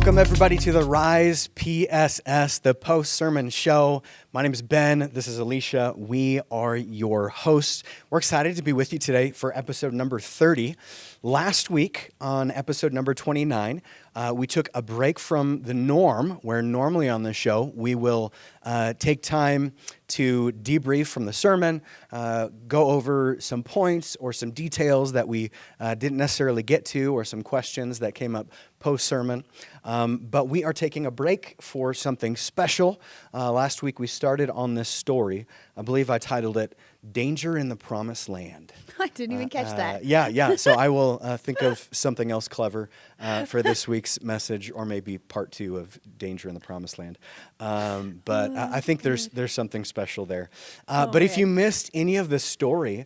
Welcome, everybody, to the Rise PSS, the post-sermon show. My name is Ben. This is Alicia. We are your hosts. We're excited to be with you today for episode number 30. Last week, on episode number 29, we took a break from the norm, where normally on the show, we will take time to debrief from the sermon, go over some points or some details that we didn't necessarily get to, or some questions that came up post-sermon. But we are taking a break for something special. Last week we started on this story. I believe I titled it, Danger in the Promised Land. I didn't even catch that. Yeah. So I will think of something else clever for this week's message, or maybe part 2 of Danger in the Promised Land. But I think there's something special there. But if you missed any of the story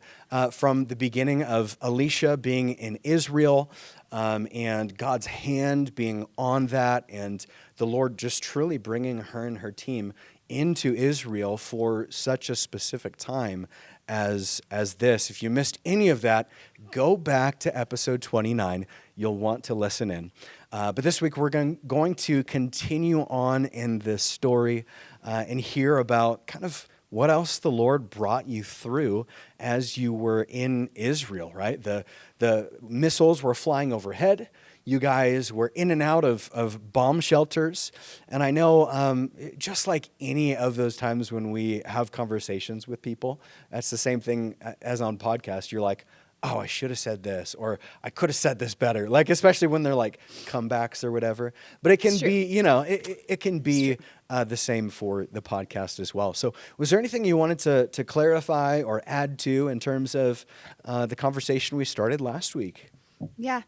from the beginning of Alicia being in Israel, and God's hand being on that, and the Lord just truly bringing her and her team into Israel for such a specific time as this. If you missed any of that, go back to episode 29. You'll want to listen in. But this week we're going to continue on in this story and hear about kind of what else the Lord brought you through as you were in Israel, right? The missiles were flying overhead. You guys were in and out of bomb shelters. And I know just like any of those times when we have conversations with people, that's the same thing as on podcast. You're like, oh, I should have said this, or I could have said this better. Like, especially when they're like comebacks or whatever. But it can be, it can be the same for the podcast as well. So was there anything you wanted to clarify or add to in terms of the conversation we started last week? Yeah.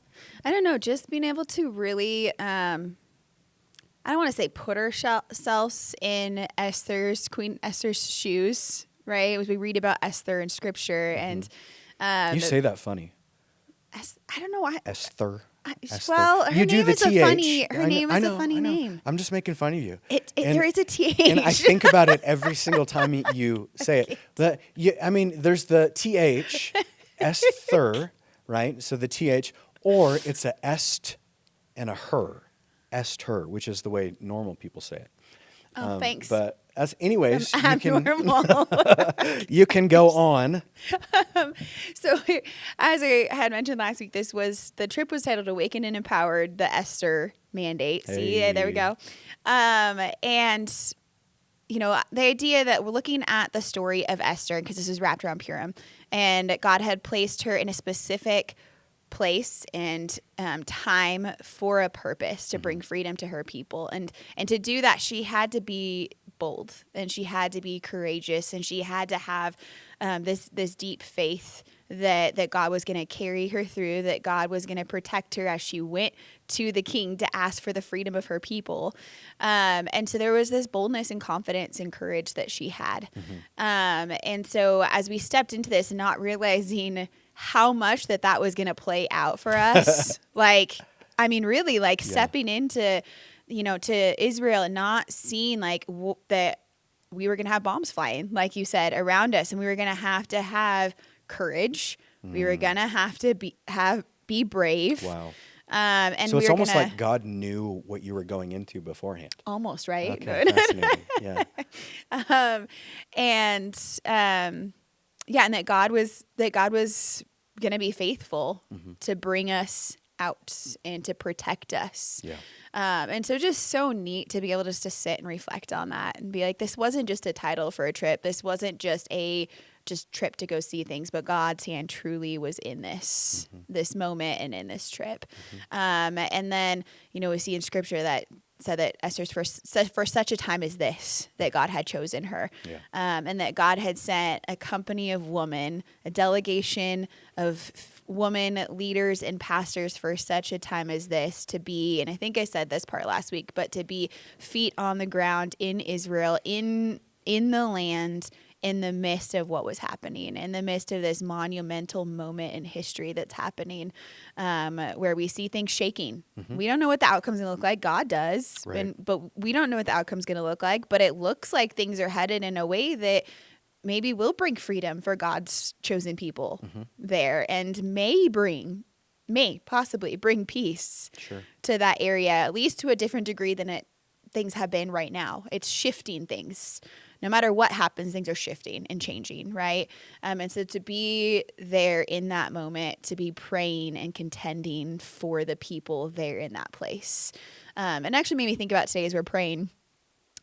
I don't know, just being able to really, I don't want to say put ourselves in Queen Esther's shoes, right? As we read about Esther in scripture. Mm-hmm. And you say that funny. I don't know why. Esther. Well, her you name is a funny. Her name is a funny name. I'm just making fun of you. There is a TH. And I think about it every single time you say it. There's the TH, Esther, right? So the TH, or it's a est and a her, Esther, which is the way normal people say it. Oh, thanks. But anyways, you can go on. So as I had mentioned last week, the trip was titled Awakened and Empowered, the Esther Mandate. Hey. See, there we go. And the idea that we're looking at the story of Esther, because this is wrapped around Purim, and God had placed her in a specific place and time for a purpose to bring freedom to her people. And to do that, she had to be bold, and she had to be courageous, and she had to have this deep faith that God was going to carry her through, that God was going to protect her as she went to the king to ask for the freedom of her people. And so there was this boldness and confidence and courage that she had. Mm-hmm. And so as we stepped into this, not realizing how much that was going to play out for us, stepping into, to Israel and not seeing that we were going to have bombs flying, like you said, around us, and we were going to have courage. We were going to have to be brave. Wow. And so it's almost like God knew what you were going into beforehand. Almost, right? Okay, fascinating. Yeah. And that God was going to be faithful to bring us out and to protect us. Yeah. And so just so neat to be able to sit and reflect on that and be like, this wasn't just a title for a trip. This wasn't just a trip to go see things, but God's hand truly was in this moment and in this trip. And then, we see in scripture that said that Esther's for such a time as this, that God had chosen her. Yeah. And that God had sent a company of women, a delegation of woman leaders and pastors for such a time as this to be, and I think I said this part last week, but to be feet on the ground in Israel, in the land, in the midst of what was happening, in the midst of this monumental moment in history that's happening, where we see things shaking. Mm-hmm. We don't know what the outcome's going to look like. God does, right. But we don't know what the outcome's going to look like. But it looks like things are headed in a way that maybe will bring freedom for God's chosen people there, and may bring may possibly bring peace Sure. to that area, at least to a different degree than things have been right now. It's shifting things. No matter what happens, things are shifting and changing, right? And so to be there in that moment, to be praying and contending for the people there in that place, and actually made me think about today as we're praying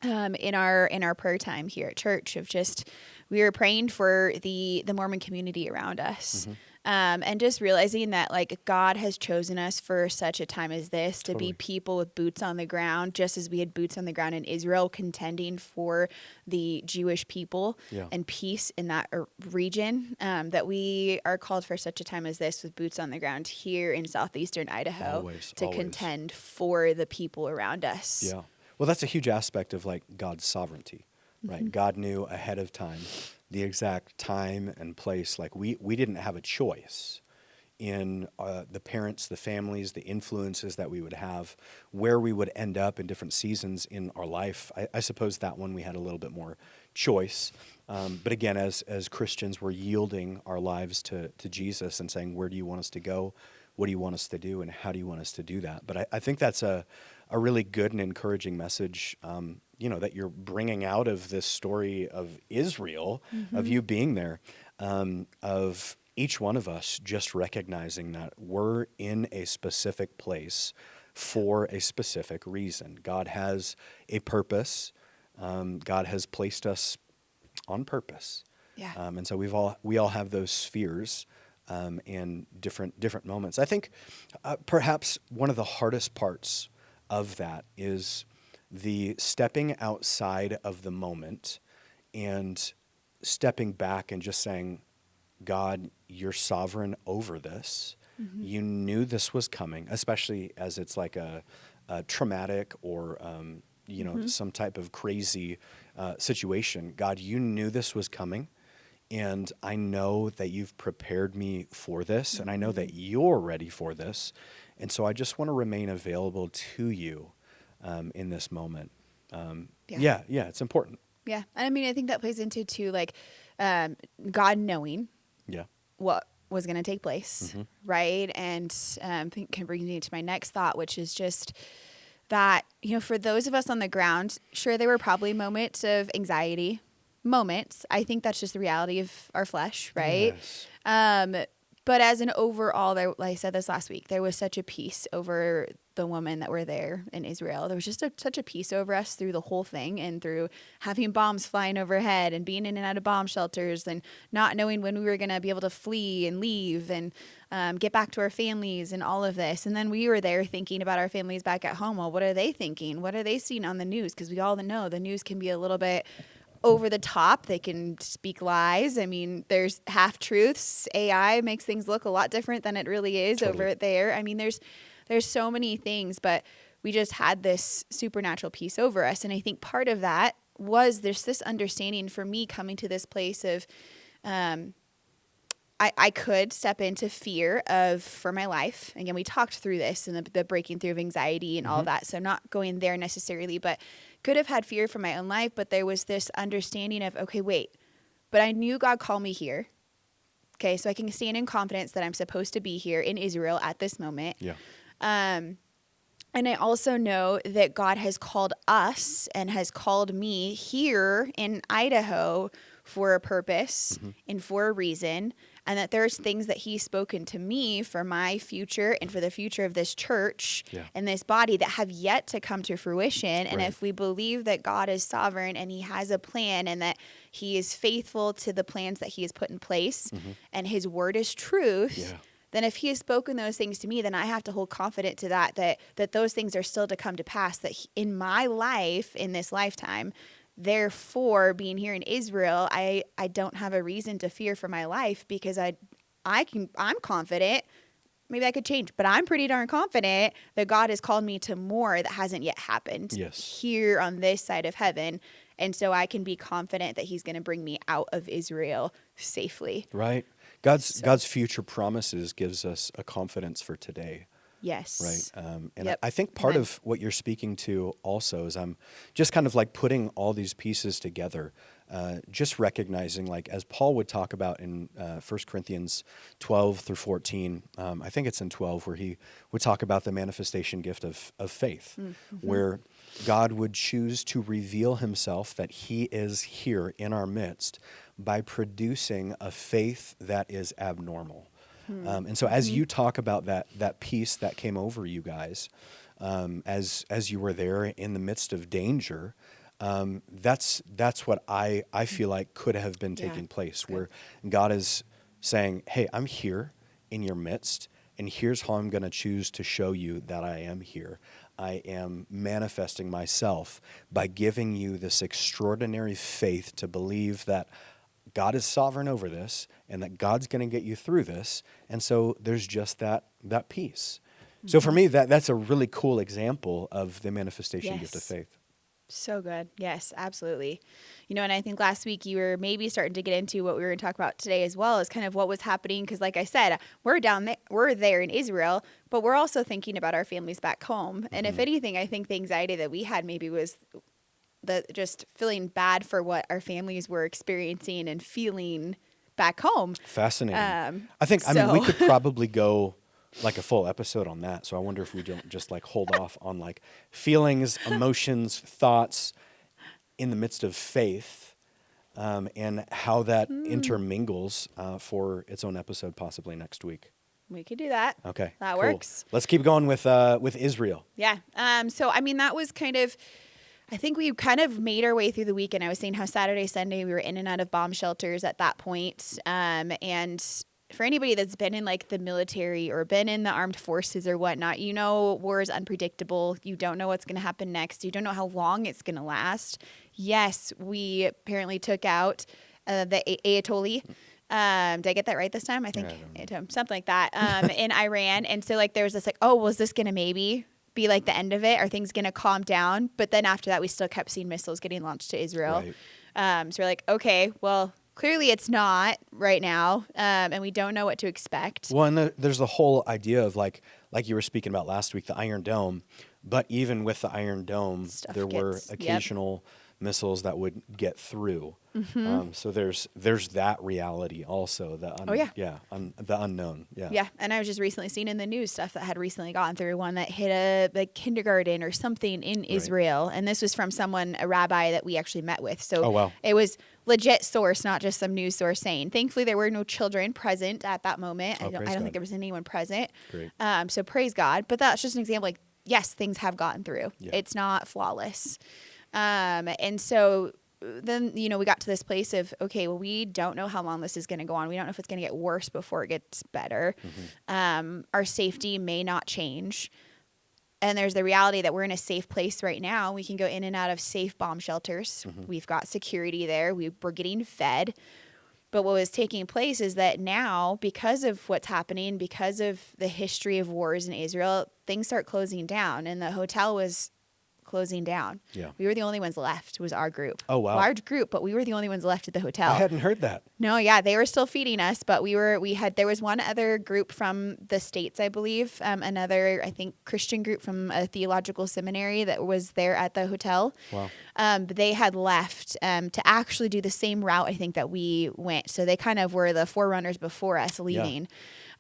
in our prayer time here at church, of just we were praying for the Mormon community around us. And just realizing that like God has chosen us for such a time as this to be people with boots on the ground, just as we had boots on the ground in Israel, contending for the Jewish people and peace in that region, that we are called for such a time as this with boots on the ground here in southeastern Idaho to contend for the people around us. Yeah. Well, that's a huge aspect of like God's sovereignty, right? God knew ahead of time the exact time and place. Like we didn't have a choice in the parents, the families, the influences that we would have, where we would end up in different seasons in our life. I suppose that one we had a little bit more choice. But again, as Christians, we're yielding our lives to Jesus and saying, where do you want us to go? What do you want us to do? And how do you want us to do that? But I think that's a really good and encouraging message, that you're bringing out of this story of Israel, of you being there, of each one of us just recognizing that we're in a specific place for a specific reason. God has a purpose. God has placed us on purpose. Yeah. And so we all have those spheres in different moments. I think perhaps one of the hardest parts of that is the stepping outside of the moment and stepping back and just saying, God, you're sovereign over this. You knew this was coming, especially as it's like a traumatic or some type of crazy situation. God, you knew this was coming, and I know that you've prepared me for this, and I know that you're ready for this, and so I just want to remain available to you in this moment. It's important. Yeah. And I mean, I think that plays into too, like God knowing what was going to take place, right? And I think can bring me to my next thought, which is just that, for those of us on the ground, sure, there were probably moments of anxiety, I think that's just the reality of our flesh, right? Yes. But as an overall, like I said this last week, there was such a peace over the women that were there in Israel. There was just such a peace over us through the whole thing, and through having bombs flying overhead and being in and out of bomb shelters and not knowing when we were going to be able to flee and leave and get back to our families and all of this. And then we were there thinking about our families back at home. Well, what are they thinking? What are they seeing on the news? Because we all know the news can be a little bit over the top. They can speak lies. I mean, there's half truths. AI makes things look a lot different than it really is over there. I mean, there's so many things, but we just had this supernatural peace over us. And I think part of that was there's this understanding for me coming to this place of, I could step into fear for my life. Again, we talked through this and the breaking through of anxiety and all of that. So I'm not going there necessarily, but could have had fear for my own life. But there was this understanding of, okay, wait, but I knew God called me here. Okay, so I can stand in confidence that I'm supposed to be here in Israel at this moment. Yeah. And I also know that God has called us and has called me here in Idaho for a purpose and for a reason, and that there's things that he's spoken to me for my future and for the future of this church and this body that have yet to come to fruition. And if we believe that God is sovereign and he has a plan and that he is faithful to the plans that he has put in place and his word is truth, then if he has spoken those things to me, then I have to hold confident to that those things are still to come to pass, that in my life, in this lifetime. Therefore, being here in Israel, I don't have a reason to fear for my life, because I'm confident. Maybe I could change, but I'm pretty darn confident that God has called me to more that hasn't yet happened here on this side of heaven. And so I can be confident that he's going to bring me out of Israel safely. Right. God's future promises gives us a confidence for today. Yes. Right. And I think part of what you're speaking to also is I'm just kind of like putting all these pieces together. just recognizing, like, as Paul would talk about in 1 Corinthians 12 through 14, I think it's in 12, where he would talk about the manifestation gift of faith, where God would choose to reveal himself that he is here in our midst by producing a faith that is abnormal. And so as you talk about that peace that came over you guys, as you were there in the midst of danger, that's what I feel like could have been taking place, where God is saying, hey, I'm here in your midst, and here's how I'm going to choose to show you that I am here. I am manifesting myself by giving you this extraordinary faith to believe that God is sovereign over this and that God's going to get you through this. And so there's just that peace. So for me, that's a really cool example of the manifestation gift of faith. So good. Yes, absolutely. And I think last week you were maybe starting to get into what we were going to talk about today as well, as kind of what was happening. Because like I said, we're there in Israel, but we're also thinking about our families back home. And if anything, I think the anxiety that we had maybe was the just feeling bad for what our families were experiencing and feeling back home. Fascinating. I mean, we could probably go like a full episode on that. So I wonder if we don't just like hold off on like feelings, emotions, thoughts in the midst of faith, and how that intermingles for its own episode possibly next week. We could do that. Okay. That cool. works. Let's keep going with Israel. Yeah. So I mean, that was kind of, I think we kind of made our way through the weekend. I was saying how Saturday, Sunday, we were in and out of bomb shelters at that point. And for anybody that's been in like the military or been in the armed forces or whatnot, war is unpredictable. You don't know what's going to happen next. You don't know how long it's going to last. Yes, we apparently took out the Ayatollah. Did I get that right this time? I think something like that, in Iran. And so like there was this like, oh, was this going to maybe be like the end of it? Are things going to calm down? But then after that, we still kept seeing missiles getting launched to Israel. Right. So we're like, okay, well, clearly it's not right now, and we don't know what to expect. Well, and there's the whole idea of like you were speaking about last week, the Iron Dome. But even with the Iron Dome, there were occasional missiles that would get through. So there's that reality also. The unknown. Yeah. Yeah, and I was just recently seeing in the news stuff that had recently gotten through, one that hit a kindergarten or something in Israel, and this was from a rabbi that we actually met with. So it was legit source, not just some news source saying. Thankfully, there were no children present at that moment. I don't think there was anyone present. Great. So praise God. But that's just an example. Like, yes, things have gotten through. Yeah. It's not flawless. And so then, we got to this place of, okay, well, we don't know how long this is going to go on. We don't know if it's going to get worse before it gets better. Our safety may not change. And there's the reality that we're in a safe place right now. We can go in and out of safe bomb shelters. We've got security there. We're getting fed. But what was taking place is that now, because of what's happening, because of the history of wars in Israel, things start closing down. And the hotel was closing down. Yeah. We were the only ones left. It was our group. Oh, wow. Large group, but we were the only ones left at the hotel. I hadn't heard that. No, yeah, they were still feeding us, but there was one other group from the States, I believe, another, I think, Christian group from a theological seminary that was there at the hotel. Wow. But they had left to actually do the same route, I think, that we went. So they kind of were the forerunners before us leaving.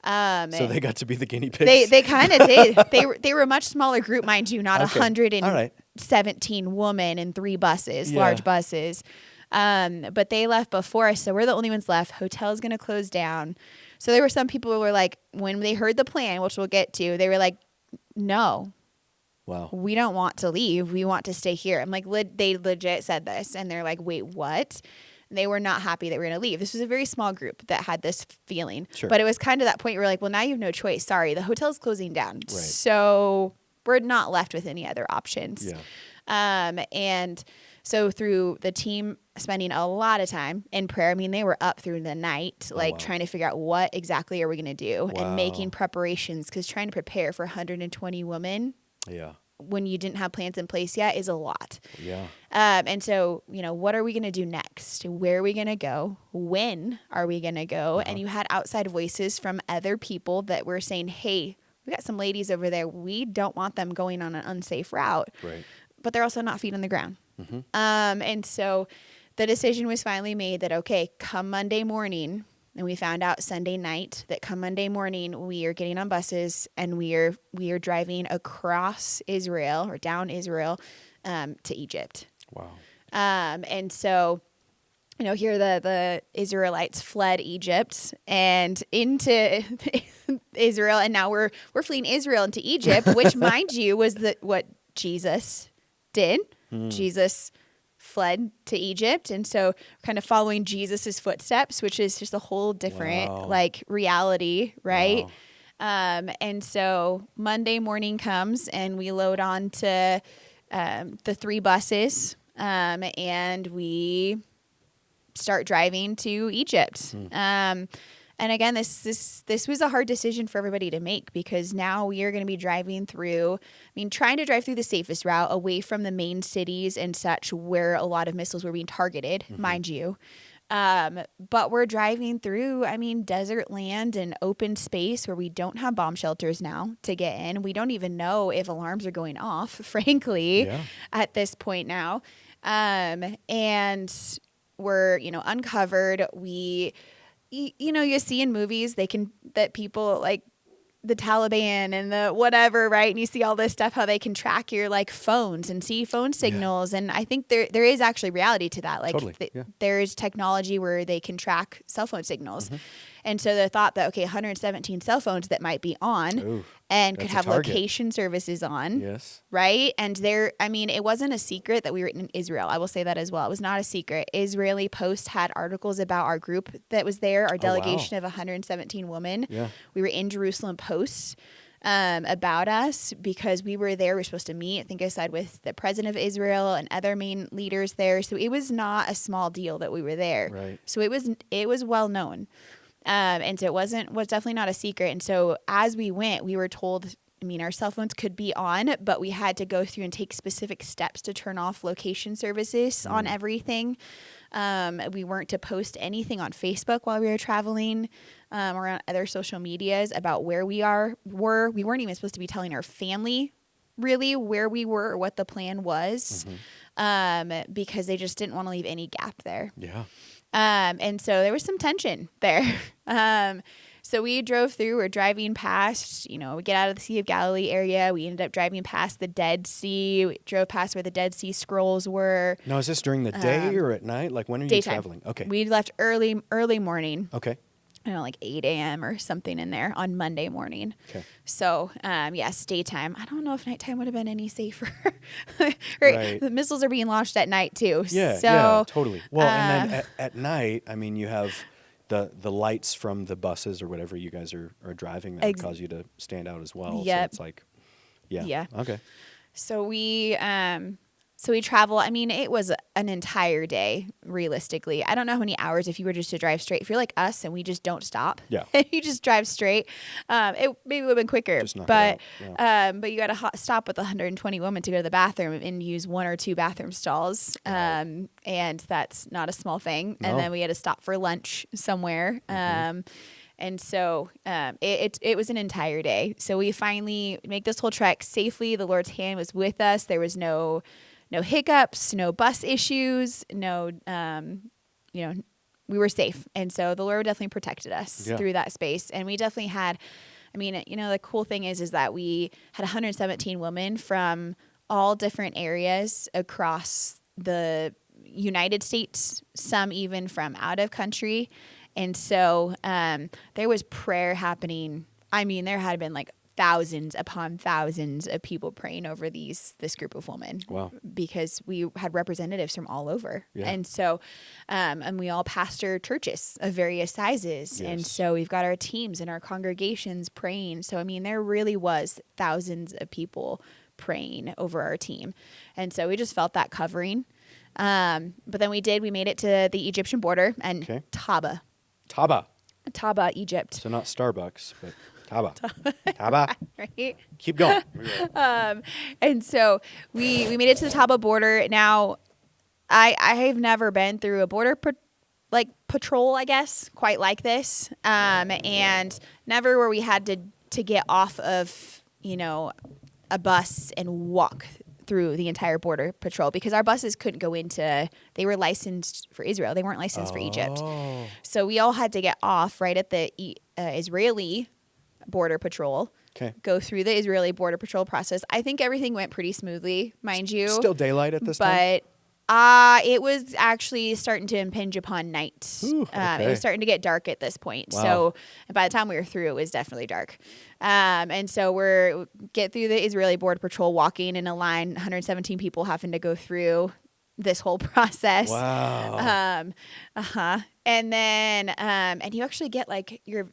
Yeah. So they got to be the guinea pigs. They kind of did. They were a much smaller group, mind you, not 117 women in 3 buses, large buses. But they left before us, so we're the only ones left. Hotel's going to close down. So there were some people who were like, when they heard the plan, which we'll get to, they were like, no. Wow. We don't want to leave. We want to stay here. I'm like, they legit said this. And they're like, wait, what? They were not happy that we were going to leave. This was a very small group that had this feeling. Sure. But it was kind of that point where we're like, well, now you have no choice. Sorry, the hotel's closing down. Right. So we're not left with any other options. Yeah. And so through the team spending a lot of time in prayer, I mean, they were up through the night, trying to figure out what exactly are we going to do and making preparations, because trying to prepare for 120 women. Yeah. When you didn't have plans in place yet is a lot. Yeah. And so, what are we going to do next? Where are we going to go? When are we going to go? And you had outside voices from other people that were saying, hey, we got some ladies over there. We don't want them going on an unsafe route. Right. But they're also not feet on the ground. And so the decision was finally made that, okay, come Monday morning, and we found out Sunday night that come Monday morning, we are getting on buses and we are driving across Israel or down Israel to Egypt. Wow. And so, here the Israelites fled Egypt and into Israel, and now we're fleeing Israel into Egypt, which, mind you, was what Jesus did. Jesus fled to Egypt, and so kind of following Jesus's footsteps, which is just a whole different reality, right? Wow. And so Monday morning comes, and we load on to the 3 buses, and we start driving to Egypt. And again, this was a hard decision for everybody to make, because now we are going to be driving through, trying to drive through the safest route away from the main cities and such where a lot of missiles were being targeted, mind you. But we're driving through, desert land and open space where we don't have bomb shelters now to get in. We don't even know if alarms are going off, frankly, at this point now. And we're, uncovered. You see in movies that people like the Taliban and the whatever, right? And you see all this stuff, how they can track your phones and see phone signals. And I think there is actually reality to that. There's technology where they can track cell phone signals. And so the thought that, 117 cell phones that might be on and could have location services on. Yes. Right. And it wasn't a secret that we were in Israel. I will say that as well. It was not a secret. Israeli Post had articles about our group that was there, our delegation of 117 women. Yeah. We were in Jerusalem Post about us because we were there. We were supposed to meet, I think I said, with the president of Israel and other main leaders there. So it was not a small deal that we were there. Right. So it was well known. And so it was definitely not a secret. And so as we went, we were told, our cell phones could be on, but we had to go through and take specific steps to turn off location services on everything. We weren't to post anything on Facebook while we were traveling, or on other social medias about where we were. We weren't even supposed to be telling our family really where we were or what the plan was, because they just didn't want to leave any gap there. Yeah. And so there was some tension there. So we drove through, we're driving past, we get out of the Sea of Galilee area. We ended up driving past the Dead Sea. We drove past where the Dead Sea Scrolls were. Now, is this during the day or at night? When are you traveling? Okay. We left early morning. Okay. 8 a.m. or something in there on Monday morning. Okay. So, yes, daytime. I don't know if nighttime would have been any safer. Right. The missiles are being launched at night too. Yeah, totally. Well, and then at night, you have the lights from the buses or whatever you guys are driving that cause you to stand out as well. Yep. So it's yeah. Okay. So we travel. It was an entire day, realistically. I don't know how many hours if you were just to drive straight. If you're like us and we just don't stop, you just drive straight. It maybe would have been quicker, but you got to stop with 120 women to go to the bathroom and use 1 or 2 bathroom stalls, and that's not a small thing. No. And then we had to stop for lunch somewhere. And so it was an entire day. So we finally make this whole trek safely. The Lord's hand was with us. There was no hiccups, no bus issues, we were safe. And so the Lord definitely protected us through that space. And we definitely had, the cool thing is that we had 117 women from all different areas across the United States, some even from out of country. And so there was prayer happening. There had been thousands upon thousands of people praying over this group of women. Wow. Because we had representatives from all over. Yeah. And so, and we all pastor churches of various sizes. Yes. And so we've got our teams and our congregations praying. So, there really was thousands of people praying over our team. And so we just felt that covering. But then we made it to the Egyptian border and Taba, Egypt. So not Starbucks, but Taba. Right? Keep going. And so we made it to the Taba border. Now, I have never been through a border patrol, I guess, quite like this. And never where we had to get off of, a bus and walk through the entire border patrol because our buses couldn't go into, they were licensed for Israel. They weren't licensed for Egypt. So we all had to get off right at the Israeli border patrol. Okay. Go through the Israeli border patrol process. I think everything went pretty smoothly, mind you. Still daylight at this time? But it was actually starting to impinge upon night. Ooh, It okay. was starting to get dark at this point. Wow. So by the time we were through, it was definitely dark. And so we get through the Israeli border patrol, walking in a line, 117 people having to go through this whole process. Wow. And then, and you actually get like your,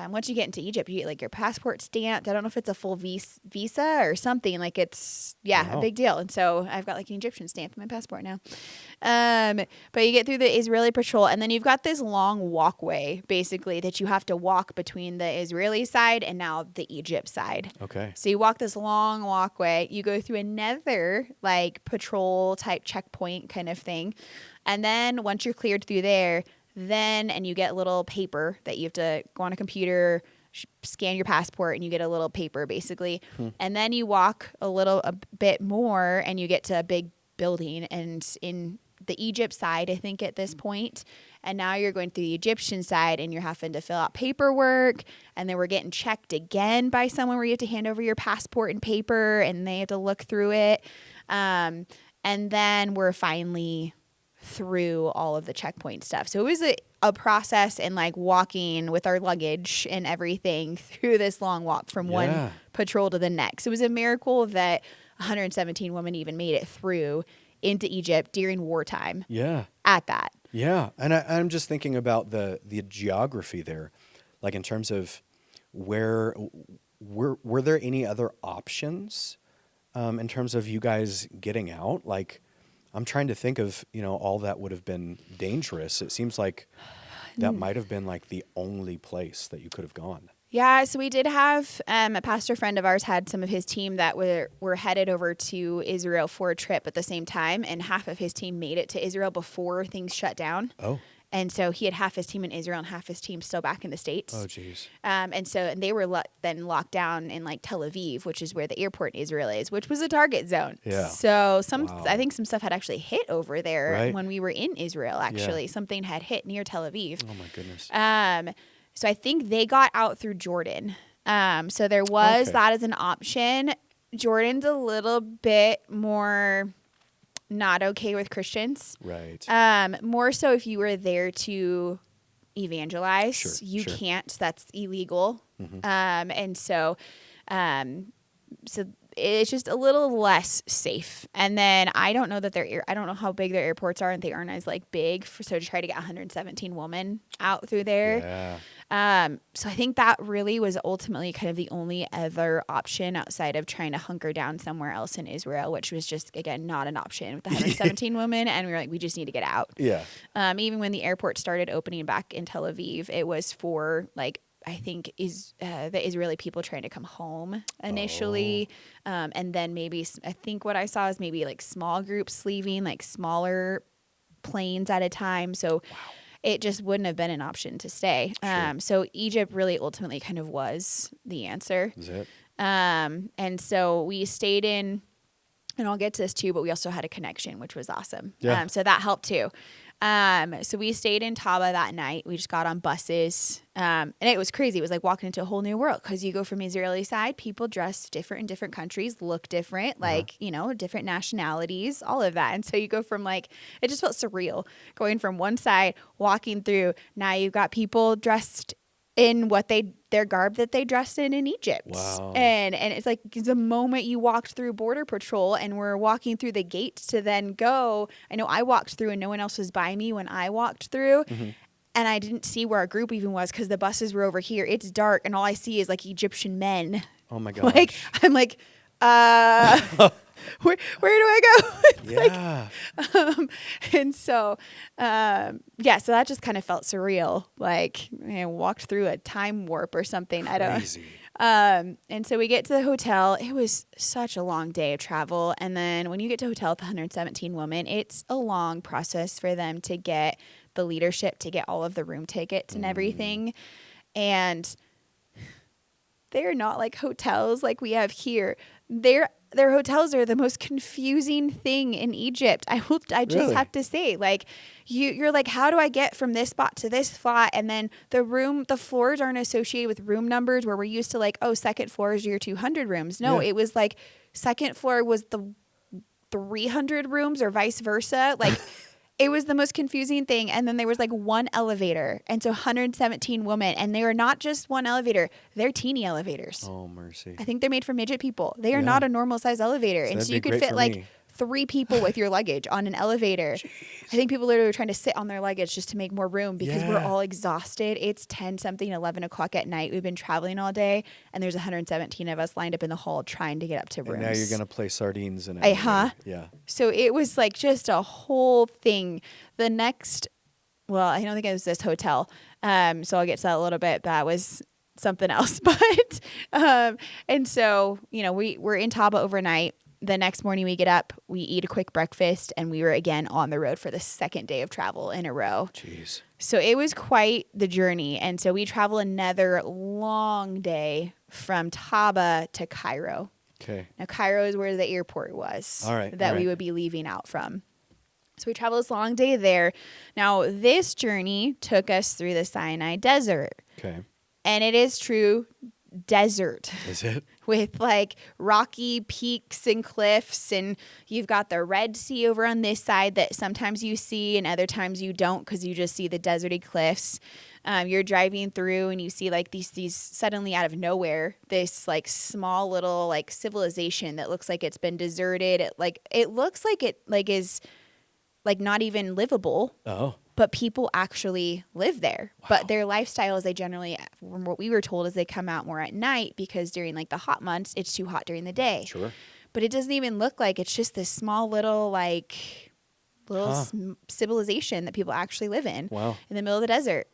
once you get into Egypt, you get like your passport stamped. I don't know if it's a full visa or something. Like it's, Wow. a big deal. And so I've got like an Egyptian stamp in my passport now. But you get through the Israeli patrol, and then you've got this long walkway basically that you have to walk between the Israeli side and now the Egypt side. Okay. So you walk this long walkway, you go through another like patrol type checkpoint kind of thing. And then once you're cleared through there, and you get a little paper that you have to go on a computer, scan your passport, and you get a little paper basically. And then you walk a bit more and you get to a big building, and in the Egypt side, I think at this point, and now you're going through the Egyptian side and you're having to fill out paperwork, and then we're getting checked again by someone where you have to hand over your passport and paper and they have to look through it. And then we're finally through all of the checkpoint stuff. So it was a process, and like walking with our luggage and everything through this long walk from one patrol to the next. It was a miracle that 117 women even made it through into Egypt during wartime. Yeah. At that. Yeah. And I'm just thinking about the geography there, like in terms of were there any other options in terms of you guys getting out? Like, I'm trying to think of, all that would have been dangerous. It seems like that might have been like the only place that you could have gone. Yeah, so we did have a pastor friend of ours had some of his team that were headed over to Israel for a trip at the same time, and half of his team made it to Israel before things shut down. Oh. And so he had half his team in Israel and half his team still back in the States. Oh, geez. And they were then locked down in like Tel Aviv, which is where the airport in Israel is, which was a target zone. Yeah. So I think some stuff had actually hit over there when we were in Israel, actually. Yeah. Something had hit near Tel Aviv. Oh, my goodness. So I think they got out through Jordan. So there was that as an option. Jordan's a little bit more not okay with Christians. Right. More so if you were there to evangelize. Sure, you sure. can't. That's illegal. Mhm. And so it's just a little less safe. And then I don't know that I don't know how big their airports are, and they aren't as like big. So to try to get 117 women out through there. Yeah. So I think that really was ultimately kind of the only other option outside of trying to hunker down somewhere else in Israel, which was just, again, not an option with the 117 women. And we were like, we just need to get out. Yeah. Even when the airport started opening back in Tel Aviv, it was for like, I think the Israeli people trying to come home initially. And then maybe, I think what I saw is maybe like small groups leaving, like smaller planes at a time. So it just wouldn't have been an option to stay. Sure. So Egypt really ultimately kind of was the answer. Is it? And so we stayed in, and I'll get to this too, but we also had a connection, which was awesome. Yeah. So that helped too. So we stayed in Taba that night. We just got on buses. And it was crazy. It was like walking into a whole new world, because you go from Israeli side, people dress different in different countries, look different, like, different nationalities, all of that. And so you go from like, it just felt surreal going from one side, walking through. Now you've got people dressed in their garb that they dressed in Egypt. Wow. And it's like the moment you walked through Border Patrol and we're walking through the gates to then go, I know I walked through and no one else was by me when I walked through. Mm-hmm. And I didn't see where our group even was because the buses were over here. It's dark and all I see is like Egyptian men. Oh my gosh. Like, I'm like, where do I go? Yeah. And so, so that just kind of felt surreal. Like, walked through a time warp or something. Crazy. And so we get to the hotel. It was such a long day of travel. And then when you get to a hotel with 117 women, it's a long process for them to get the leadership to get all of the room tickets and everything. And they're not like hotels like we have here. They're their hotels are the most confusing thing in Egypt. I just Really? have to say, like, you're like, how do I get from this spot to this spot? And then the floors aren't associated with room numbers where we're used to like, oh, second floor is your 200 rooms. No, Yeah. it was like second floor was the 300 rooms or vice versa. Like, it was the most confusing thing. And then there was like one elevator. And so 117 women. And they are not just one elevator. They're teeny elevators. Oh, mercy. I think they're made for midget people. They are Yeah. not a normal size elevator. So And that'd so be you could great fit for like me. 3 people with your luggage on an elevator. I think people literally were trying to sit on their luggage just to make more room because we're Yeah. all exhausted. It's 10 something, 11 o'clock at night. We've been traveling all day. And there's 117 of us lined up in the hall trying to get up to rooms. And now you're going to play sardines in it. Uh-huh. Yeah. So it was like just a whole thing. The next, well, I don't think it was this hotel. So I'll get to that a little bit. That was something else. But, and so, we're in Taba overnight. The next morning we get up, we eat a quick breakfast, and we were again on the road for the second day of travel in a row. Jeez. So it was quite the journey. And so we travel another long day from Taba to Cairo. Okay. Now, Cairo is where the airport was All right, that all we right. would be leaving out from. So we traveled this long day there. Now, this journey took us through the Sinai Desert. Okay. And it is true desert Is it? with like rocky peaks and cliffs. And you've got the Red Sea over on this side that sometimes you see and other times you don't because you just see the deserty cliffs. You're driving through and you see like these suddenly out of nowhere, this like small little like civilization that looks like it's been deserted. It looks like it like is like not even livable. Oh. But people actually live there. Wow. But their lifestyle is they generally, from what we were told, is they come out more at night because during like the hot months, it's too hot during the day. Sure. But it doesn't even look like it's just this small little civilization that people actually live in. Wow. In the middle of the desert.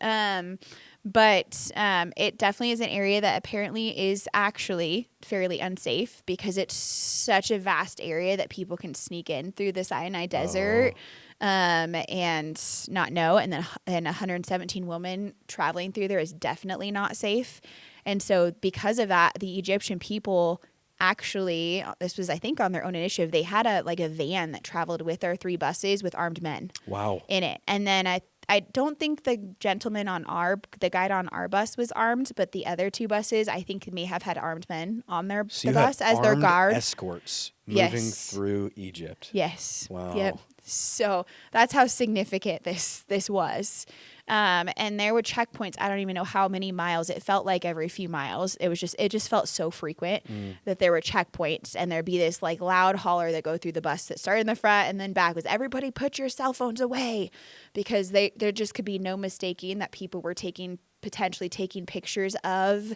But it definitely is an area that apparently is actually fairly unsafe because it's such a vast area that people can sneak in through the Sinai Desert. And not know. And then 117 women traveling through there is definitely not safe. And so because of that, the Egyptian people actually, this was, I think, on their own initiative, they had a van that traveled with our 3 buses with armed men. Wow. In it. And then I don't think the gentleman the guide on our bus was armed, but the other 2 buses, I think, may have had armed men on the bus as their guard. Escorts moving Yes. through Egypt. Yes. Wow. Yep. So that's how significant this was. And there were checkpoints. I don't even know how many miles. It felt like every few miles. It just felt so frequent that there were checkpoints, and there'd be this like loud holler that go through the bus that started in the front and then back was everybody put your cell phones away, because there just could be no mistaking that people were potentially taking pictures of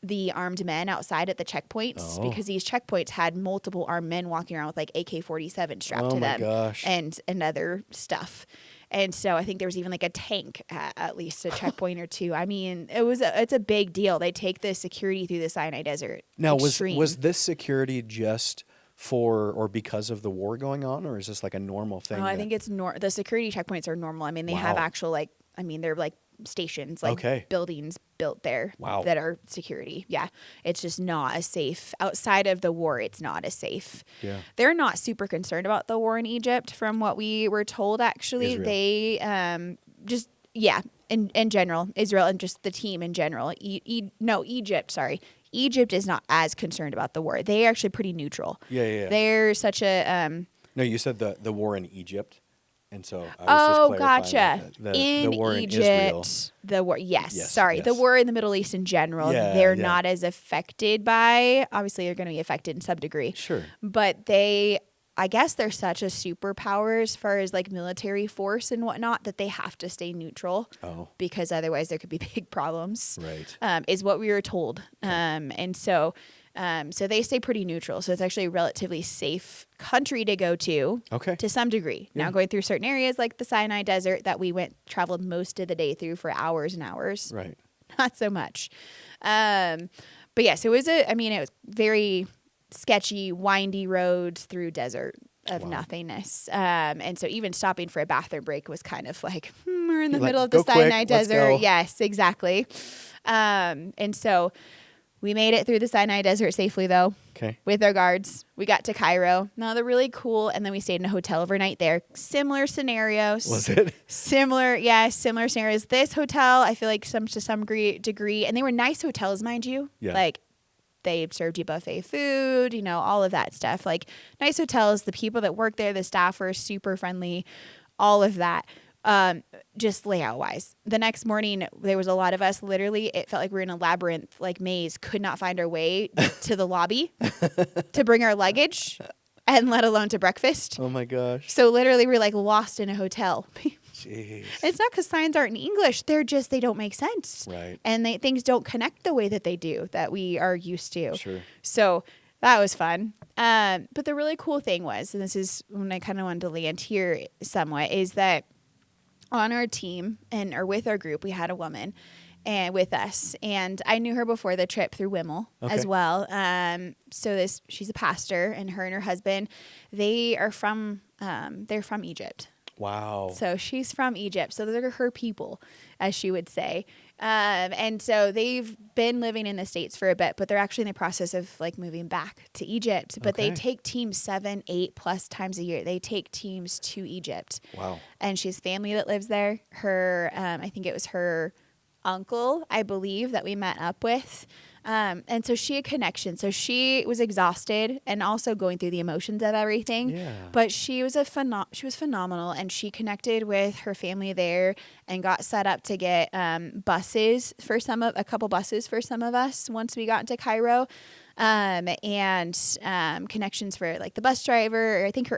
the armed men outside at the checkpoints because these checkpoints had multiple armed men walking around with like AK-47 strapped to them gosh. and other stuff. And so I think there was even like a tank at least a checkpoint or 2. I mean, it's a big deal. They take the security through the Sinai Desert. Now, Extreme. was this security just for or because of the war going on, or is this like a normal thing? I think it's the security checkpoints are normal. I mean, they have actual they're like stations, like buildings built there that are security. Yeah. It's just not as safe. Outside of the war, it's not as safe. Yeah. They're not super concerned about the war in Egypt from what we were told, actually. Israel. They in general, Israel and just the team in general. Egypt, sorry. Egypt is not as concerned about the war. They're actually pretty neutral. Yeah. They're such a... No, you said the war in Egypt. And so I was just clarifying gotcha. The war Egypt, in Israel. the war, Yes, sorry. yes. The war in the Middle East in general, they're not as affected by, obviously they're going to be affected in some degree. Sure. But I guess they're such a superpower as far as like military force and whatnot that they have to stay neutral. Oh. Because otherwise there could be big problems. Right. Is what we were told. And so they stay pretty neutral. So it's actually a relatively safe country to go to. Okay. To some degree. Yeah. Now going through certain areas like the Sinai Desert that we traveled most of the day through for hours and hours. Right. Not so much. But yes, it was very sketchy, windy roads through desert of nothingness. And so even stopping for a bathroom break was kind of like, we're in the middle of the Sinai Desert. Go. Yes, exactly. And so We made it through the Sinai Desert safely, though, Okay. with our guards. We got to Cairo. Now, they're really cool. And then we stayed in a hotel overnight there. Similar scenarios. Was it? Similar scenarios. This hotel, I feel like to some degree, and they were nice hotels, mind you. Yeah. Like, they served you buffet food, all of that stuff. Like, nice hotels. The people that worked there, the staff were super friendly, all of that. Just layout wise. The next morning, there was a lot of us. Literally, it felt like we were in a labyrinth, like maze. Could not find our way to the lobby to bring our luggage, and let alone to breakfast. Oh my gosh. So literally, we're like lost in a hotel. Jeez. It's not because signs aren't in English. They don't make sense. Right. And things don't connect the way that they do, that we are used to. Sure. So that was fun. But the really cool thing was, and this is when I kind of wanted to land here somewhat, is that on our team or with our group, we had a woman and with us, and I knew her before the trip through Wimmel as well. She's a pastor, and her husband, they're from Egypt. Wow. So she's from Egypt. So they're her people, as she would say. And so they've been living in the States for a bit, but they're actually in the process of like moving back to Egypt. But they take teams 7, 8+ times a year. They take teams to Egypt. Wow. And she has family that lives there. I think it was her uncle, I believe, that we met up with. And so she had connection. So she was exhausted and also going through the emotions of everything. Yeah. But she was she was phenomenal, and she connected with her family there and got set up to get a couple buses for some of us once we got into Cairo, and connections for like the bus driver. Or I think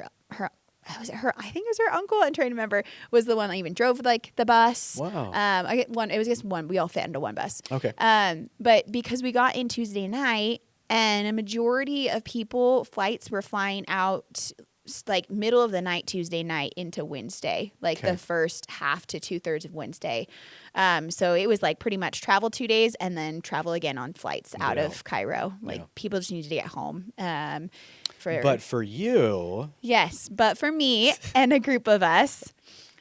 I think it was her uncle. I'm trying to remember. Was the one that even drove like the bus. Wow. I get one. It was just one. We all fit into one bus. Okay. But because we got in Tuesday night, and a majority of flights were flying out like middle of the night Tuesday night into Wednesday, like the first half to 2/3 of Wednesday. So it was like pretty much travel 2 days and then travel again on flights out of Cairo. Like people just needed to get home. But for you. Yes. But for me and a group of us,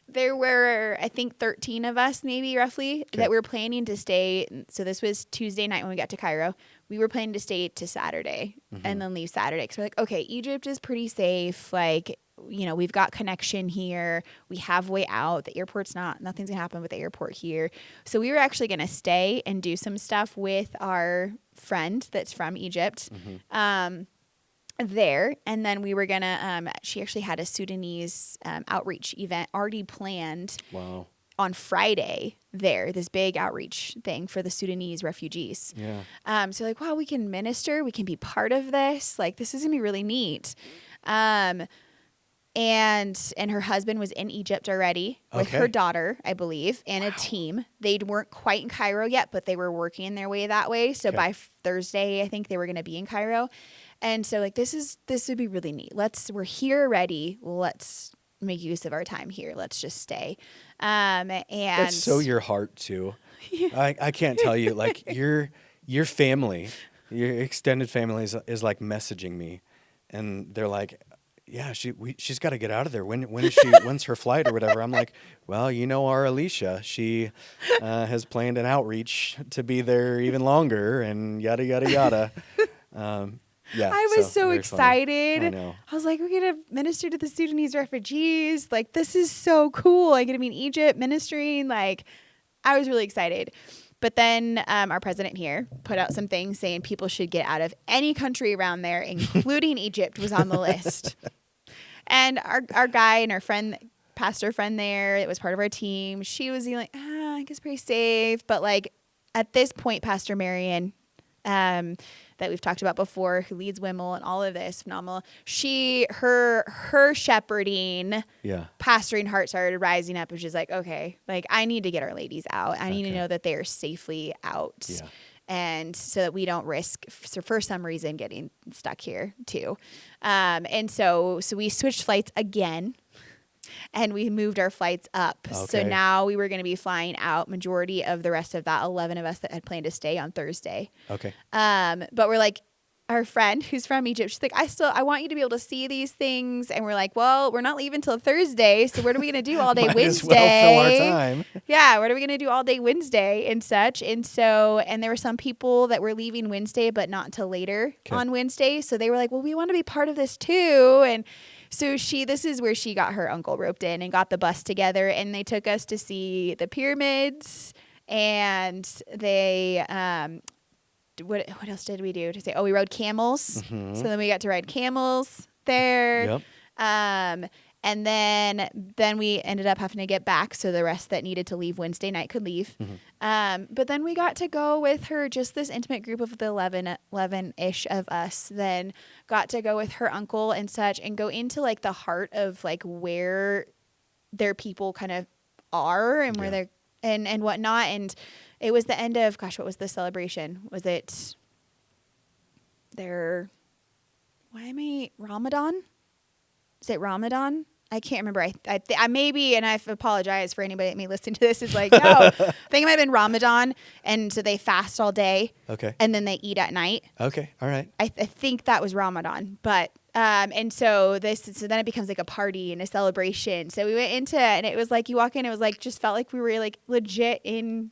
there were, I think, 13 of us, maybe roughly, that were planning to stay. So this was Tuesday night when we got to Cairo. We were planning to stay to Saturday and then leave Saturday. Because we're like, okay, Egypt is pretty safe. Like, we've got connection here. We have way out. The airport's nothing's going to happen with the airport here. So we were actually going to stay and do some stuff with our friend that's from Egypt. There, and then we were gonna she actually had a Sudanese outreach event already planned on Friday there, this big outreach thing for the Sudanese refugees. So like, wow, we can minister, we can be part of this, like this is gonna be really neat. And her husband was in Egypt already with her daughter, I believe, and a team. They weren't quite in Cairo yet, but they were working their way that way. So by Thursday, I think they were going to be in Cairo. And so like, this would be really neat. We're here already. Let's make use of our time here. Let's just stay. And That's so your heart too. I can't tell you, like your family, your extended family is like messaging me, and they're like, yeah, she's got to get out of there. When's her flight or whatever? I'm like, well, our Alicia, she has planned an outreach to be there even longer, and yada yada yada. I was so excited. Funny. I know. I was like, we're gonna minister to the Sudanese refugees. Like, this is so cool. I'm gonna be in Egypt ministering. Like, I was really excited. But then our president here put out some things saying people should get out of any country around there, including Egypt was on the list. And our guy and our friend, pastor friend there, that was part of our team, she was like, I guess pretty safe. But like at this point, Pastor Marion, that we've talked about before, who leads Wimmel and all of this, phenomenal. Her shepherding, pastoring heart started rising up, and she's like, okay, like I need to get our ladies out. I need to know that they are safely out. Yeah. And so that we don't risk for some reason getting stuck here too. And so we switched flights again. And we moved our flights up. Okay. So now we were going to be flying out majority of the rest of that 11 of us that had planned to stay on Thursday. Okay. But we're like, our friend who's from Egypt, she's like, I want you to be able to see these things. And we're like, well, we're not leaving till Thursday. So what are we going to do all day Might Wednesday? as well fill our time. Yeah. What are we going to do all day Wednesday and such? And so, and there were some people that were leaving Wednesday, but not until later on Wednesday. So they were like, well, we want to be part of this too. And so this is where she got her uncle roped in and got the bus together. And they took us to see the pyramids, and they, what else did we do to say? Oh, we rode camels. Mm-hmm. So then we got to ride camels there. Yep. And then we ended up having to get back, so the rest that needed to leave Wednesday night could leave. Mm-hmm. But then we got to go with her, just this intimate group of the 11-ish of us, then got to go with her uncle and such, and go into like the heart of like where their people kind of are and where they're and whatnot. And it was the end of, gosh, what was the celebration? Was it Ramadan? Is it Ramadan? I can't remember. I maybe, and I've apologized for anybody that may listen to this, is like, no, I think it might have been Ramadan. And so they fast all day. Okay. And then they eat at night. Okay. All right. I think that was Ramadan. But, and so then it becomes like a party and a celebration. So we went into, and it was like, you walk in, it was like, just felt like we were like legit in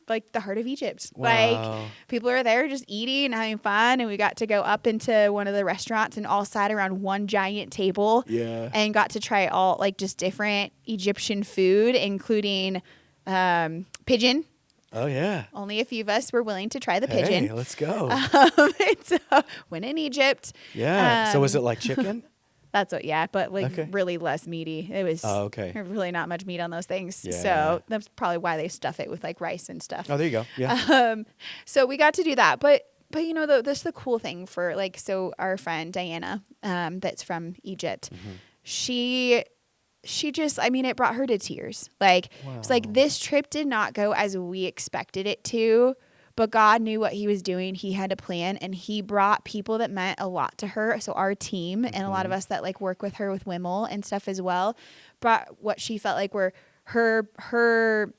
like the heart of Egypt. Wow. Like people are there just eating and having fun, and we got to go up into one of the restaurants and all sat around one giant table and got to try all like just different Egyptian food, including pigeon. Oh yeah. Only a few of us were willing to try the pigeon. Hey, let's go. So when in Egypt. Yeah. So was it like chicken? That's what, but like really less meaty. It was really not much meat on those things. Yeah. So that's probably why they stuff it with like rice and stuff. Oh, there you go. Yeah. So we got to do that. But you know, this is the cool thing for like, so our friend Diana, that's from Egypt, she just, I mean, it brought her to tears. Like, it's like this trip did not go as we expected it to. But God knew what he was doing. He had a plan, and he brought people that meant a lot to her. So our team and a lot of us that like work with her with Wimmel and stuff as well, brought what she felt like were her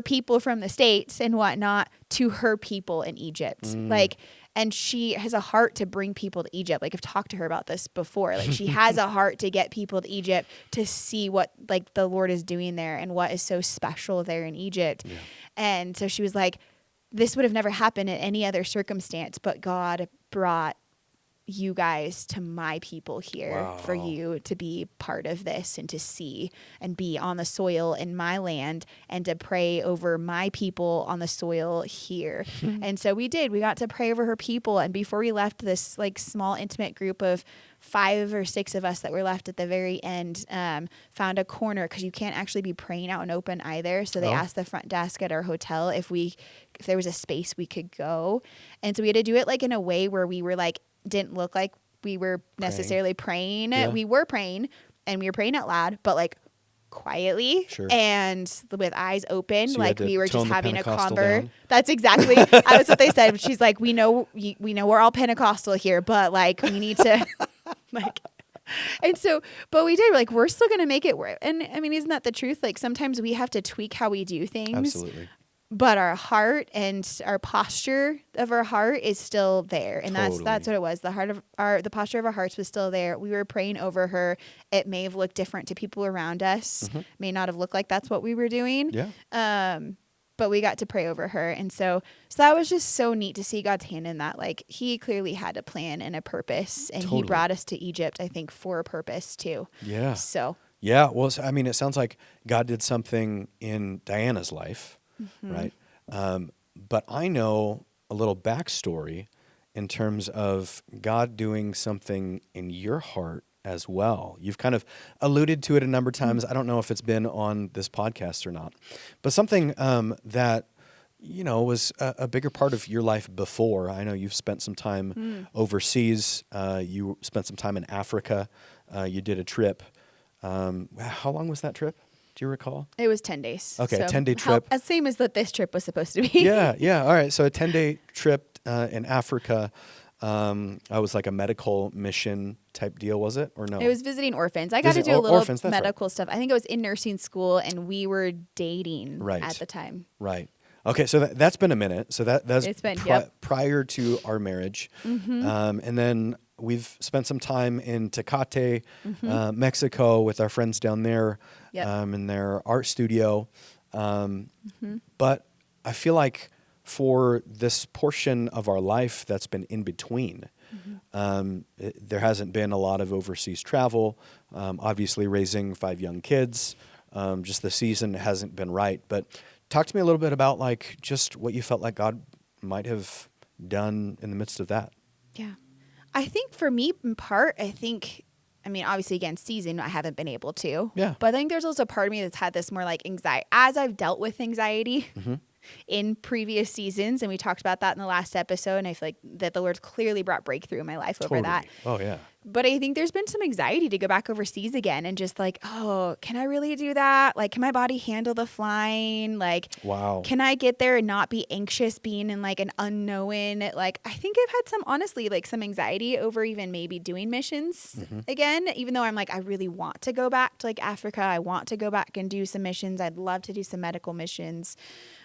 people from the States and whatnot to her people in Egypt. Like, and she has a heart to bring people to Egypt. Like, I've talked to her about this before. Like, she has a heart to get people to Egypt to see what like the Lord is doing there and what is so special there in Egypt. Yeah. And so she was like, this would have never happened in any other circumstance, but God brought you guys to my people here for you to be part of this and to see and be on the soil in my land and to pray over my people on the soil here. And so we got to pray over her people. And before we left, this like small intimate group of 5 or 6 of us that were left at the very end found a corner, because you can't actually be praying out and open either. So they asked the front desk at our hotel if there was a space we could go. And so we had to do it like in a way where we were like, didn't look like we were necessarily praying. Yeah. We were praying, and we were praying out loud, but like quietly and with eyes open, so like we were just having a conver. That's exactly that's what they said. She's like, we know we're all Pentecostal here, but like we need to like. And so, but we did, like, we're still going to make it work. And I mean, isn't that the truth? Like, sometimes we have to tweak how we do things. Absolutely. But our heart and our posture of our heart is still there. And that's what it was. The posture of our hearts was still there. We were praying over her. It may have looked different to people around us. May not have looked like that's what we were doing. Yeah. But we got to pray over her. And so that was just so neat to see God's hand in that. Like, he clearly had a plan and a purpose, and he brought us to Egypt, I think, for a purpose too. Yeah. So. Yeah. Well, I mean, it sounds like God did something in Diana's life. Right. But I know a little backstory in terms of God doing something in your heart as well. You've kind of alluded to it a number of times. I don't know if it's been on this podcast or not, but something that, you know, was a bigger part of your life before. I know you've spent some time overseas. You spent some time in Africa. You did a trip. How long was that trip? Do you recall? It was 10 days. Okay, so 10-day trip. Same as that this trip was supposed to be. Yeah. All right, so a 10-day trip in Africa. I was like a medical mission type deal, was it, or no? It was visiting orphans. I got to do a little medical stuff. I think it was in nursing school, and we were dating at the time. Right. Okay, so that's been a minute. So that's It's been, yep. prior to our marriage. And then we've spent some time in Tecate, Mexico with our friends down there Yep. in their art studio. But I feel like for this portion of our life that's been in between, there hasn't been a lot of overseas travel. Obviously, raising 5 young kids, just the season hasn't been right. But talk to me a little bit about like just what you felt like God might have done in the midst of that. Yeah. I think for me, in part, I mean, obviously, again, season, I haven't been able to. Yeah. But I think there's also a part of me that's had this more like anxiety. As I've dealt with anxiety in previous seasons, and we talked about that in the last episode, and I feel like that the Lord's clearly brought breakthrough in my life over that. Oh, yeah. But I think there's been some anxiety to go back overseas again and just like, oh, can I really do that? Like, can my body handle the flying? Like, Wow. can I get there and not be anxious being in like an unknown? Like, I think I've had honestly, like some anxiety over even maybe doing missions again, even though I'm like, I really want to go back to like Africa. I want to go back and do some missions. I'd love to do some medical missions.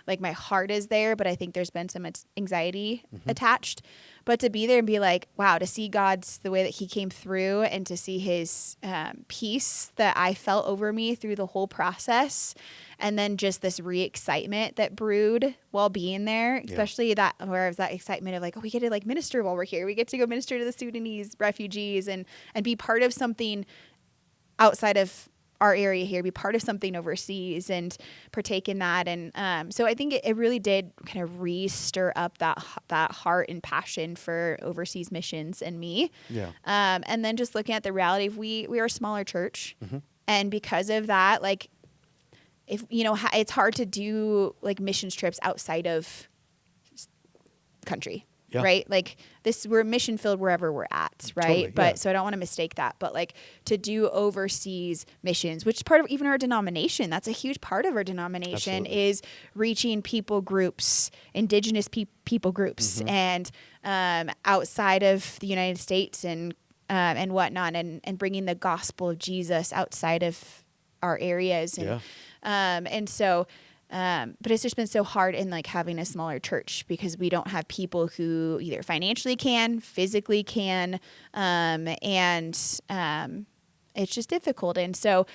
Like my heart is there, but I think there's been some anxiety attached. But to be there and be like, wow, to see the way that he came through and to see his peace that I felt over me through the whole process. And then just this re-excitement that brewed while being there, especially that excitement of like, oh, we get to like minister while we're here. We get to go minister to the Sudanese refugees and be part of something outside of our area here, be part of something overseas and partake in that. And so I think it really did kind of re-stir up that heart and passion for overseas missions in me. Yeah. And then just looking at the reality of we are a smaller church. And because of that, like, if it's hard to do like missions trips outside of country. Yeah. Right? Like we're mission filled wherever we're at. Right. Totally, But yeah. so I don't want to mistake that. But like to do overseas missions, which is part of even our denomination, that's a huge part of our denomination. Absolutely. Is reaching people groups, indigenous people groups and outside of the United States and whatnot and bringing the gospel of Jesus outside of our areas. And so but it's just been so hard in like having a smaller church because we don't have people who either financially can, physically can, and it's just difficult. And so,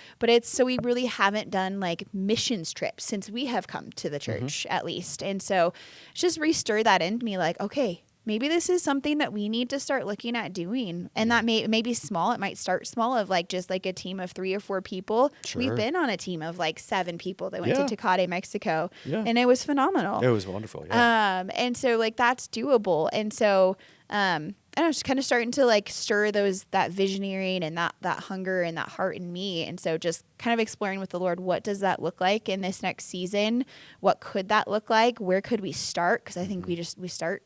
so we really haven't done like missions trips since we have come to the church at least. And so it's just restir that in me like, okay, maybe this is something that we need to start looking at doing. And that may be small. It might start small of like just like a team of 3 or 4 people. Sure. We've been on a team of like 7 people that went to Tecate, Mexico. Yeah. And it was phenomenal. It was wonderful. Yeah. And so like that's doable. And so I don't know, just kind of starting to like stir that visioneering and that hunger and that heart in me. And so just kind of exploring with the Lord, what does that look like in this next season? What could that look like? Where could we start? Because I think we start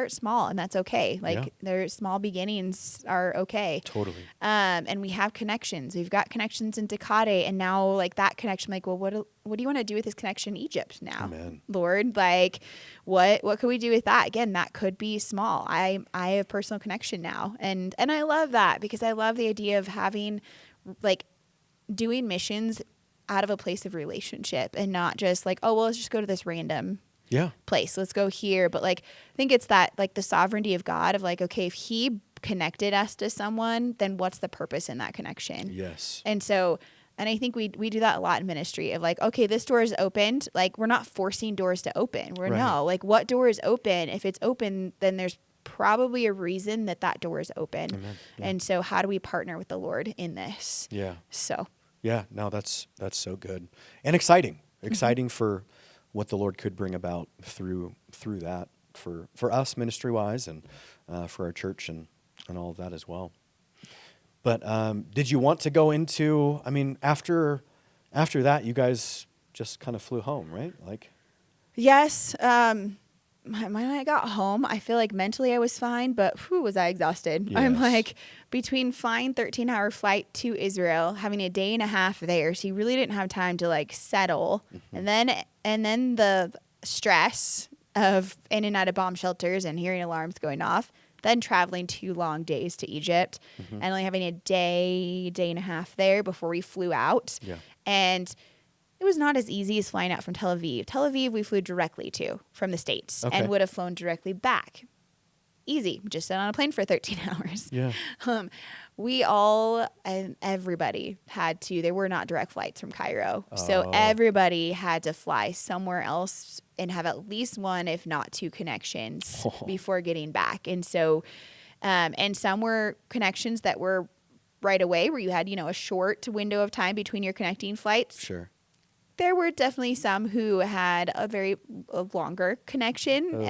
small, and that's okay. Like their small beginnings are okay. Totally. And we have connections. We've got connections in Tecate, and now like that connection, like, well, what do you want to do with this connection in Egypt now? Amen. Lord? Like what could we do with that? Again, that could be small. I have personal connection now. And I love that because I love the idea of having like doing missions out of a place of relationship and not just like, oh, well, let's just go to this random place. Let's go here. But like, I think it's that like the sovereignty of God of like, okay, if he connected us to someone, then what's the purpose in that connection? Yes. And so, and I think we do that a lot in ministry of like, okay, this door is opened. Like we're not forcing doors to open. No, like what door is open? If it's open, then there's probably a reason that door is open. Amen. Yeah. And so how do we partner with the Lord in this? Yeah. So. Yeah, no, that's so good and exciting for what the Lord could bring about through that for us ministry wise and for our church and all of that as well. But did you want to go into? I mean, after that, you guys just kind of flew home, right? Like, yes. When I got home, I feel like mentally I was fine, but was I exhausted? Yes. I'm like between flying 13-hour flight to Israel, having a day and a half there, so you really didn't have time to like settle, and then the stress of in and out of bomb shelters and hearing alarms going off, then traveling 2 long days to Egypt, and only having a day and a half there before we flew out, and it was not as easy as flying out from Tel Aviv. Tel Aviv, we flew directly to from the States and would have flown directly back. Easy. Just sat on a plane for 13 hours. Yeah. We all, and everybody had to, there were not direct flights from Cairo. So everybody had to fly somewhere else and have at least one, if not two connections before getting back. And so, and some were connections that were right away where you had, a short window of time between your connecting flights. Sure. There were definitely some who had a longer connection.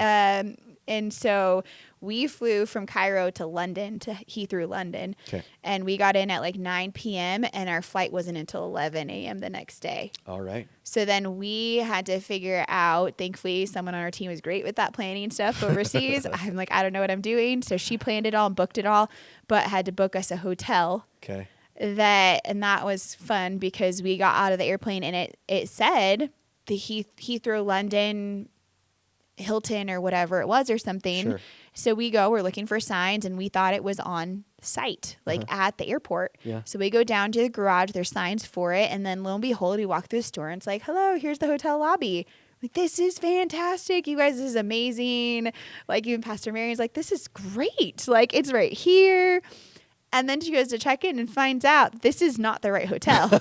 And so we flew from Cairo to London, to Heathrow, London. Okay. And we got in at like 9 p.m. and our flight wasn't until 11 a.m. the next day. All right. So then we had to figure out, thankfully, someone on our team was great with that planning stuff overseas. I'm like, I don't know what I'm doing. So she planned it all and booked it all, but had to book us a hotel. Okay. And that was fun because we got out of the airplane and it said the Heathrow, London, Hilton or whatever it was or something. Sure. So we're looking for signs and we thought it was on site, like at the airport. Yeah. So we go down to the garage, there's signs for it. And then lo and behold, we walk through the store and it's like, hello, here's the hotel lobby. Like, this is fantastic. You guys, this is amazing. Like, even Pastor Mary's like, this is great. Like, it's right here. And then she goes to check in and finds out this is not the right hotel.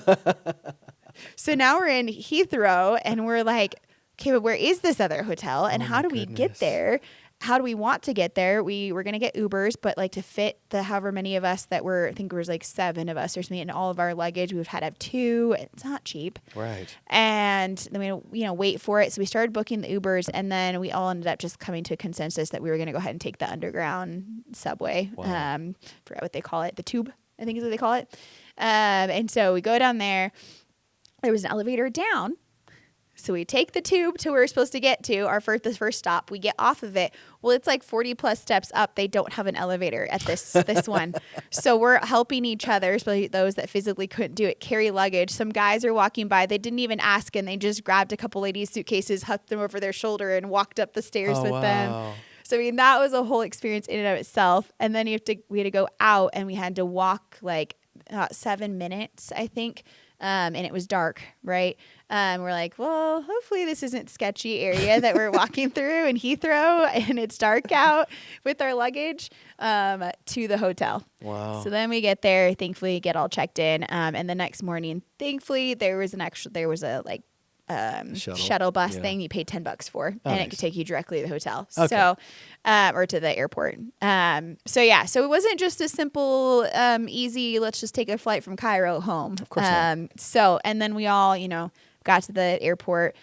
So now we're in Heathrow and we're like, okay, but where is this other hotel? And how do we get there? How do we want to get there? We were going to get Ubers, but like to fit the however many of us that were, I think it was like 7 of us or something, and all of our luggage, we've had to have 2. It's not cheap. Right. And then we, wait for it. So we started booking the Ubers, and then we all ended up just coming to a consensus that we were going to go ahead and take the underground subway. Wow. Forgot what they call it. The tube, I think is what they call it. And so we go down there. There was an elevator down. So we take the tube to where we're supposed to get to, the first stop. We get off of it. Well, it's like 40 plus steps up. They don't have an elevator at this one. So we're helping each other, especially those that physically couldn't do it, carry luggage. Some guys are walking by. They didn't even ask, and they just grabbed a couple ladies' suitcases, hucked them over their shoulder, and walked up the stairs with them. So, that was a whole experience in and of itself. And then we had to go out, and we had to walk like 7 minutes, I think. And it was dark, right? We're like, well, hopefully this isn't sketchy area that we're walking through in Heathrow, and it's dark out with our luggage to the hotel. Wow. So then we get there, thankfully get all checked in. And the next morning, thankfully there was a shuttle bus thing you paid $10 for, and it could take you directly to the hotel. Okay. So, or to the airport. So it wasn't just a simple, easy, let's just take a flight from Cairo home. Of course not. So, and then we all, got to the airport.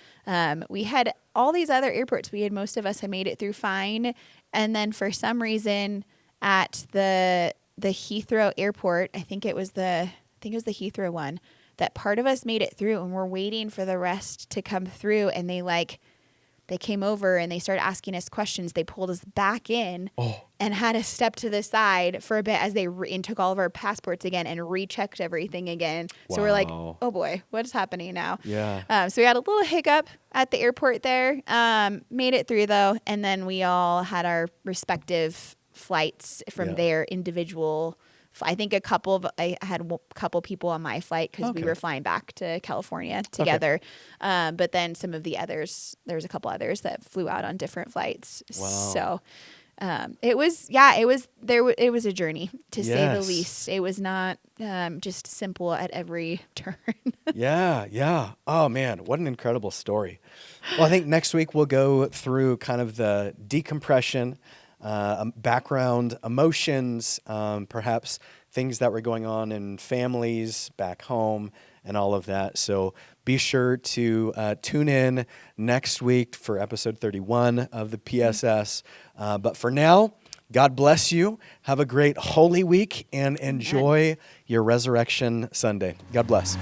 We had all these other airports. Most of us had made it through fine. And then for some reason at the Heathrow airport, I think it was the Heathrow one, that part of us made it through, and we're waiting for the rest to come through. And they came over and they started asking us questions. They pulled us back in and had us step to the side for a bit as they took all of our passports again and rechecked everything again. Wow. So we're like, oh boy, what's happening now? Yeah. So we had a little hiccup at the airport there. Made it through though, and then we all had our respective flights from their individual. I think I had a couple people on my flight because we were flying back to California together. Okay. But then some of the others, there was a couple others that flew out on different flights. Wow. So it was a journey to say the least. It was not just simple at every turn. Yeah. Oh man, what an incredible story. Well, I think next week we'll go through kind of the decompression, background emotions, perhaps things that were going on in families back home and all of that. So be sure to tune in next week for episode 31 of the PSS. But for now, God bless you. Have a great Holy Week and enjoy your Resurrection Sunday. God bless.